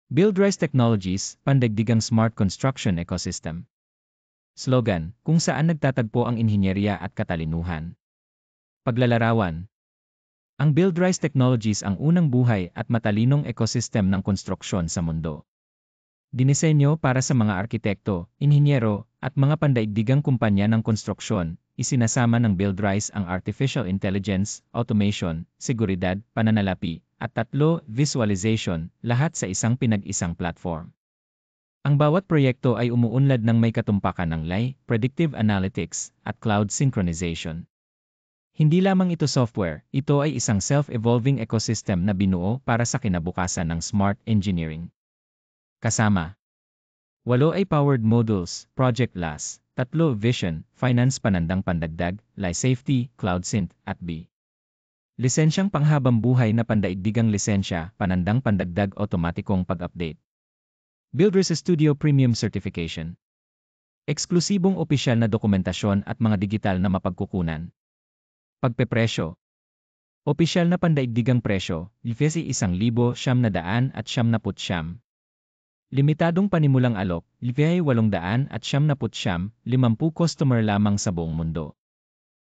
BuildRise Technologies, Pandaigdigang Smart Construction Ecosystem. Slogan, kung saan nagtatagpo ang inhinyeriya at katalinuhan. Paglalarawan. Ang BuildRise Technologies ang unang buhay at matalinong ekosistem ng konstruksyon sa mundo. Dinisenyo para sa mga arkitekto, inhinyero, at mga pandaigdigang kumpanya ng konstruksyon, isinasama ng BuildRise ang artificial intelligence, automation, seguridad, pananalapi, at visualization, lahat sa isang pinag-isang platform. Ang bawat proyekto ay umuunlad ng may katumpakan ng AI, predictive analytics, at cloud synchronization. Hindi lamang ito software, ito ay isang self-evolving ecosystem na binuo para sa kinabukasan ng smart engineering. Kasama 8 ay powered modules, Project LAS, 3 Vision, Finance Panandang Pandagdag, Life Safety, Cloud Synth, at B. Lisensyang panghabang buhay na pandaigdigang lisensya, panandang pandagdag otomatikong pag-update. BuildRise Studio Premium Certification. Eksklusibong opisyal na dokumentasyon at mga digital na mapagkukunan. Pagpepresyo. Opisyal na pandaigdigang presyo, LFESI 1,900 at 79. Limitadong panimulang alok, LFESI 800 at 79, 50 customer lamang sa buong mundo.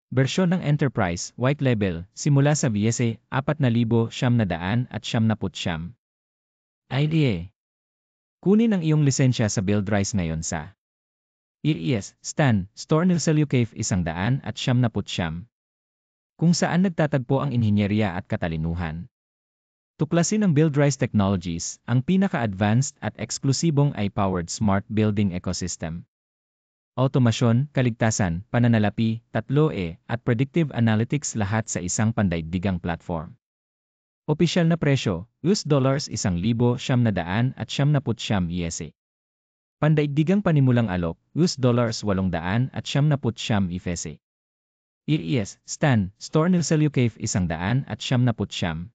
Bersyon ng Enterprise, White Label, simula sa BSA, 4,900 at 79. IDA. Kunin ang iyong lisensya sa BuildRise ngayon sa IRIS, Stan, Store Nilsel UKF 100 at 79. Kung saan nagtatagpo ang inhinyeriya at katalinuhan. Tuklasin ang BuildRise Technologies, ang pinaka-advanced at eksklusibong AI-powered smart building ecosystem. Automasyon, kaligtasan, pananalapi, 3E, at predictive analytics lahat sa isang pandaigdigang platform. Opisyal na presyo, $1,900 at 79 ESA. Pandaigdigang panimulang alok, $800 at 79 EFESA. IRIS, Stan, Store Nilsel UKF 100 at 79.